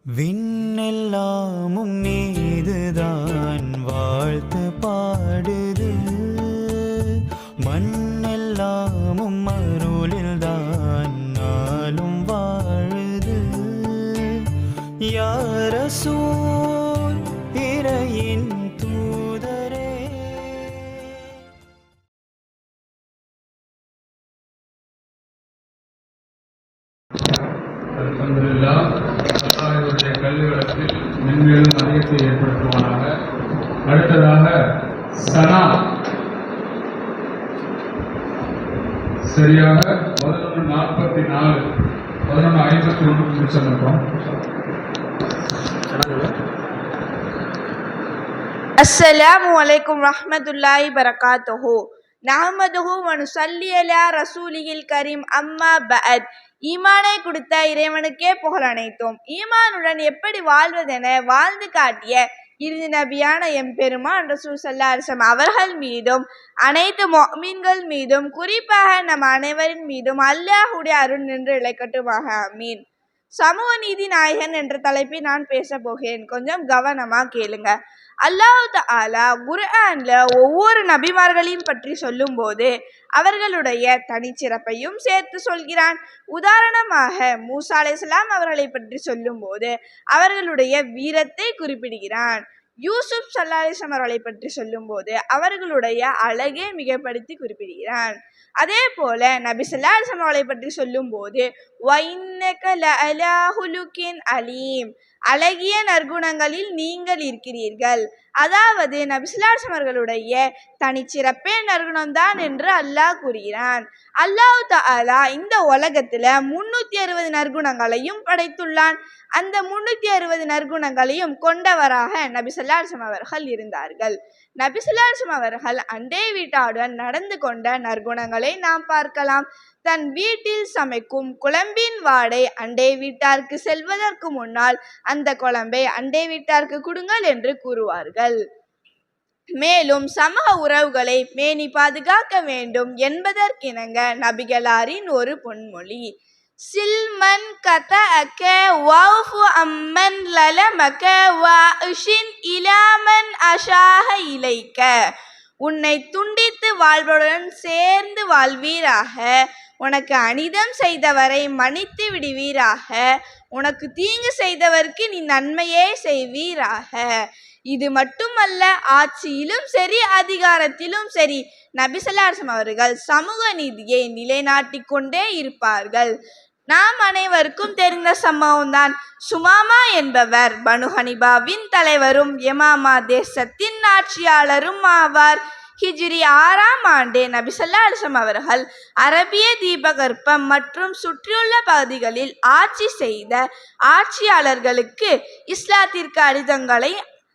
விண்ணெல்லாமும் மீதுதான் வாழ்த்து பாடுது, மண்ணெல்லாமும் அருளில்தான் நாளும் வாழுது. யா ரசூல் இறையின் தூதரே. அல்ஹம்துலில்லாஹ். அல்லாஹ்வுடைய கல்வி வளத்தில் மென்மேலும் அதிகத்தை ஏற்படுத்துவானாக. அடுத்ததாக சனா சரியாக 11:44 11:51 நிமிஷம் இருக்கும். अस्सलामु अलैकुम रहमतुल्लाहि बरकातुहू நஹ்மதுஹு வ நுஸல்லி அலா ரசூலிஹில் கரீம் அம்மா பஅத். ஈமானை கொடுத்த இறைவனுக்கே புகழ் அனைத்தும். ஈமானுடன் எப்படி வாழ்வதென வாழ்ந்து காட்டிய இறுதி நபியான எம்பெருமான் ரசூல் ஸல்லல்லாஹு அலைஹி வஸல்லம் அவர்கள் மீதும் அனைத்து முஃமின்கள் மீதும் குறிப்பாக நம் அனைவரின் மீதும் அல்லாஹ்வுடைய அருள் நின்று இழைக்கட்டுமாக. ஆமீன். சமூக நீதி நாயகன் என்ற தலைப்பில் நான் பேச போகிறேன். கொஞ்சம் கவனமா கேளுங்க. அல்லாஹ் தஆலா குர்ஆன்ல ஒவ்வொரு நபிமார்களையும் பற்றி சொல்லும் போது அவர்களுடைய தனிச்சிறப்பையும் சேர்த்து சொல்கிறான். உதாரணமாக மூசா அலைஹிஸ்ஸலாம் அவர்களை பற்றி சொல்லும் போது அவர்களுடைய வீரத்தை குறிப்பிடுகிறான். யூசுப் ஸல்லல்லாஹு அலைஹி வஸல்லம் அவர்களை பற்றி சொல்லும் போது அவர்களுடைய அழகை மிகப்படுத்தி குறிப்பிடுகிறான். அதே போல நபி ஸல்லல்லாஹு அலைஹி வஸல்லம் அவர்களை பற்றி சொல்லும் போது வஇன்னக லஅலா ஹுலுகின் அலீம், அழகிய நற்குணங்களில் நீங்கள் இருக்கிறீர்கள். அதாவது நபி ஸல்லல்லாஹு அலைஹி வஸல்லம் அவர்களுடைய தனிச்சிறப்பே நற்குணம்தான் என்று அல்லாஹ் கூறுகிறான். அல்லாஹ் தஆலா இந்த உலகத்துல 360 நற்குணங்களையும் படைத்துள்ளான். அந்த 360 நற்குணங்களையும் கொண்டவராக நபி ஸல்லல்லாஹு அலைஹி வஸல்லம் அவர்கள் இருந்தார்கள். நபி ஸல்லல்லாஹு அலைஹி வஸல்லம் அவர்கள் அண்டை வீட்டாருடன் நடந்து கொண்ட நற்குணங்களை நாம் பார்க்கலாம். தன் வீட்டில் சமைக்கும் குழம்பின் வாடை அண்டை வீட்டாருக்கு செல்வதற்கு முன்னால் அந்த குழம்பை அண்டை வீட்டாருக்கு கொடுங்கள் என்று கூறுவார்கள். மேலும் சமூக உறவுகளை பேணி பாதுகாக்க வேண்டும் என்பதற்கிணங்க நபிகளாரின் ஒரு பொன்மொழி, சில்மன் கதஅக வஃபு அம்மன் லலமக வஅஷின் இலாமன் அஷாஹ இலைக்க, உன்னை துண்டித்து வாழ்வதுடன் சேர்ந்து வாழ்வீராக, உனக்கு அனிதம் செய்தவரை மன்னித்து விடுவீராக, உனக்கு தீங்கு செய்தவருக்கு நீ நன்மையே செய்வீராக. இது மட்டுமல்ல, ஆட்சியிலும் சரி அதிகாரத்திலும் சரி நபி ஸல்லல்லாஹு அலைஹி வஸல்லம் அவர்கள் சமூக நீதியை நிலைநாட்டிக் கொண்டே இருப்பார்கள். நாம் அனைவருக்கும் தெரிந்த சம்பவம்தான். சுமாமா என்பவர் பனு ஹனிபாவின் தலைவரும் யமாமா தேசத்தின் ஆட்சியாளரும் ஆவார். ஹிஜ்ரி 6ஆம் ஆண்டு நபி ஸல்லல்லாஹு அலைஹி வஸல்லம் அவர்கள் அரபிய தீபகற்பம் மற்றும் சுற்றியுள்ள பகுதிகளில் ஆட்சி செய்த ஆட்சியாளர்களுக்கு இஸ்லாத்திற்கு கடிதங்களை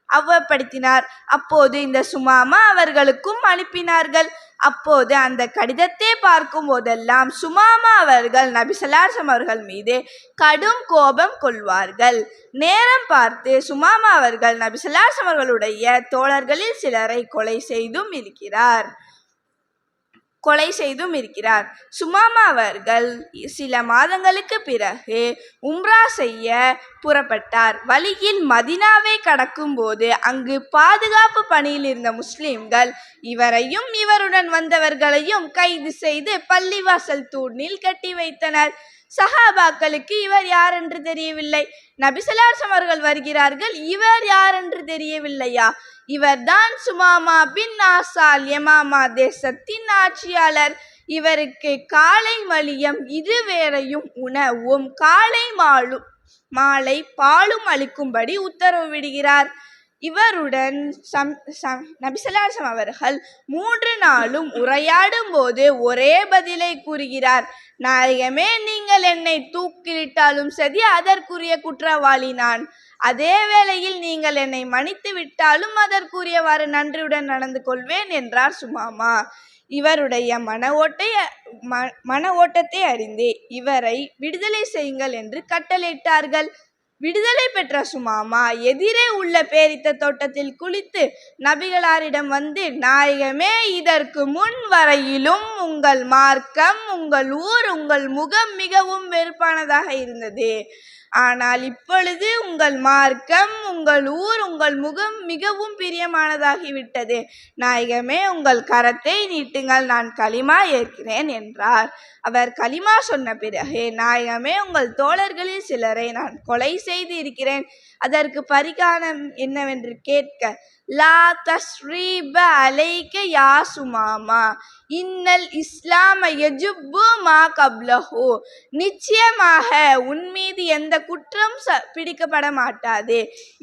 அவ்வப்படுத்தினார். அப்போது இந்த சுமாமா அவர்களுக்கும் அனுப்பினார்கள். அப்போது அந்த கடிதத்தை பார்க்கும் போதெல்லாம் சுமாமா அவர்கள் நபி ஸல்லல்லாஹு அலைஹி வஸல்லம் அவர்கள் மீது கடும் கோபம் கொள்வார்கள். நேரம் பார்த்து சுமாமா அவர்கள் நபி ஸல்லல்லாஹு அலைஹி வஸல்லம் அவர்களுடைய தோழர்களில் சிலரை கொலை செய்தும் இருக்கிறார். சுமாமா அவர்கள் சில மாதங்களுக்கு பிறகு உம்ரா செய்ய புறப்பட்டார். வழியில் மதீனாவை கடக்கும் போது அங்கு பாதுகாப்பு பணியில் இருந்த முஸ்லிம்கள் இவரையும் இவருடன் வந்தவர்களையும் கைது செய்து பள்ளிவாசல் தூணில் கட்டி வைத்தனர். சஹாபாக்களுக்கு இவர் யார் என்று தெரியவில்லை. நபி ஸல்லல்லாஹு அலைஹி வஸல்லம் அவர்கள் வருகிறார்கள், இவர் யார் என்று தெரியவில்லையா? இவர்தான் சுமாமா பின் ஆசால், யமாமா தேசத்தின் ஆட்சியாளர். இவருக்கு காலை மதியம் இருவேளையும் உணவும் காலை மாலை பாலும் அளிக்கும்படி உத்தரவு விடுகிறார். இவருடன் நபி ஸல்லல்லாஹு அலைஹி வஸல்லம் அவர்கள் 3 நாளும் உரையாடும் போது ஒரே பதிலை கூறுகிறார், நாயகமே, நீங்கள் என்னை தூக்கிலிட்டாலும் சரி அதற்குரிய குற்றவாளி நான். அதே வேளையில் நீங்கள் என்னை மன்னித்து விட்டாலும் அதற்குரியவாறு நன்றியுடன் நடந்து கொள்வேன் என்றார் சுமாமா. இவருடைய மன ஓட்டத்தை அறிந்து இவரை விடுதலை செய்யுங்கள் என்று கட்டளையிட்டார்கள். விடுதலை பெற்ற சுமாமா எதிரே உள்ள பேரித்த தோட்டத்தில் குளித்து நபிகளாரிடம் வந்து, நாயகமே, இதற்கு முன் வரையிலும் உங்கள் மார்க்கம், உங்கள் ஊர், உங்கள் முகம் மிகவும் வெறுப்பானதாக இருந்தது. ஆனால் இப்பொழுது உங்கள் மார்க்கம், உங்கள் ஊர், உங்கள் முகம் மிகவும் பிரியமானதாகிவிட்டது. நாயகமே, உங்கள் கரத்தை நீட்டுங்கள், நான் கலிமா ஏற்கிறேன் என்றார். அவர் கலிமா சொன்ன பிறகு, நாயகமே, உங்கள் தோழர்களில் சிலரை நான் கொலை செய்து இருக்கிறேன், அதற்கு பரிகாரம் என்னவென்று கேட்க, லா தஸ்ரீப அலைக்க யா சுமாமா, இன்னல் இஸ்லாம யஜுப்பு மா கப்லஹு, நிச்சயமாக உன் மீது எந்த குற்றம் பிடிக்கப்பட மாட்டாது.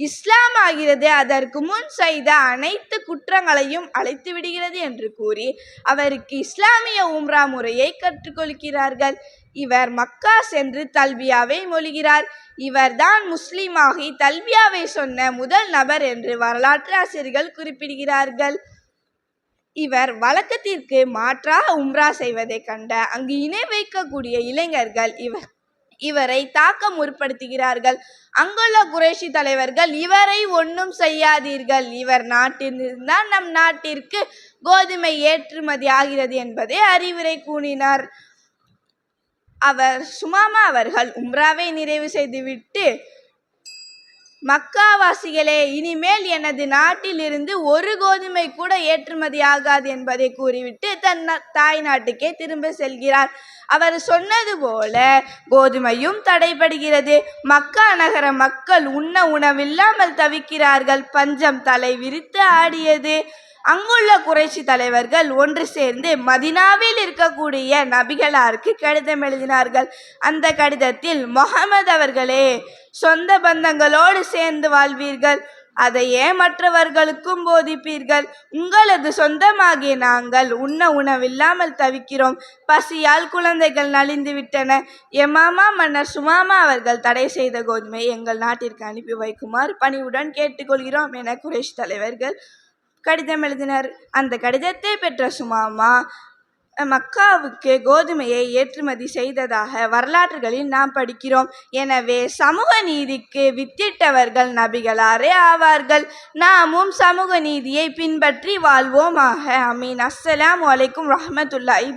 இஸ்லாம் ஆகிறது அதற்கு முன் செய்த அனைத்து குற்றங்களையும் அழைத்து விடுகிறது என்று கூறி அவருக்கு இஸ்லாமிய உம்ரா முறையை கற்றுக்கொள்கிறார்கள். இவர் மக்கா சென்று தல்பியாவை மொழிகிறார். இவர்தான் முஸ்லிமாகி தல்பியாவை சொன்ன முதல் நபர் என்று வரலாற்று ஆசிரியர்கள் குறிப்பிடுகிறார்கள். இவர் வழக்கத்திற்கு மாற்றாக உம்ரா செய்வதை கண்ட அங்கு இணை வைக்கக்கூடிய இளைஞர்கள் இவரை தாக்க முற்படுத்துகிறார்கள். அங்குள்ள குறைஷி தலைவர்கள், இவரை ஒன்றும் செய்யாதீர்கள், இவர் நாட்டிலிருந்தான் நம் நாட்டிற்கு கோதுமை ஏற்றுமதி ஆகிறது என்பதை அறிவுரை கூறினார். சுமாமா அவர்கள் உம்ராவை நிறைவு செய்துவிட்டு, மக்காவாசிகளே, இனிமேல் எனது நாட்டிலிருந்து ஒரு கோதுமை கூட ஏற்றுமதி ஆகாது என்பதை கூறிவிட்டு தன் தாய் நாட்டுக்கே திரும்ப செல்கிறார். அவர் சொன்னது போல கோதுமையும் தடைபடுகிறது. மக்கா நகர மக்கள் உண்ண உணவில்லாமல் தவிக்கிறார்கள். பஞ்சம் தலை விரித்து ஆடியது. அங்குள்ள குறைஷி தலைவர்கள் ஒன்று சேர்ந்து மதினாவில் இருக்கக்கூடிய நபிகளாருக்கு கடிதம் எழுதினார்கள். அந்த கடிதத்தில், முஹம்மது அவர்களே, சொந்த பந்தங்களோடு சேர்ந்து வாழ்வீர்கள், அதையே மற்றவர்களுக்கும் போதிப்பீர்கள். உங்களது சொந்தமாகிய நாங்கள் உண்ண உணவில்லாமல் தவிக்கிறோம். பசியால் குழந்தைகள் நலிந்து விட்டன. எமாமா மன்னர் சுமாமா அவர்கள் தடை செய்த கோதுமை எங்கள் நாட்டிற்கு அனுப்பி வைக்குமாறு பணிவுடன் கேட்டுக்கொள்கிறோம் என குறைஷ் தலைவர்கள் கடிதம் எழுதினர். அந்த கடிதத்தை பெற்ற சுமாமா மக்காவுக்கு கோதுமையை ஏற்றுமதி செய்ததாக வரலாற்றுகளில் நாம் படிக்கிறோம். எனவே சமூக நீதிக்கு வித்திட்டவர்கள் நபிகளாரே ஆவார்கள். நாமும் சமூக நீதியை பின்பற்றி வாழ்வோமாக. அமீன். அஸ்ஸலாமு அலைக்கும் ரஹ்மத்துல்லாஹி.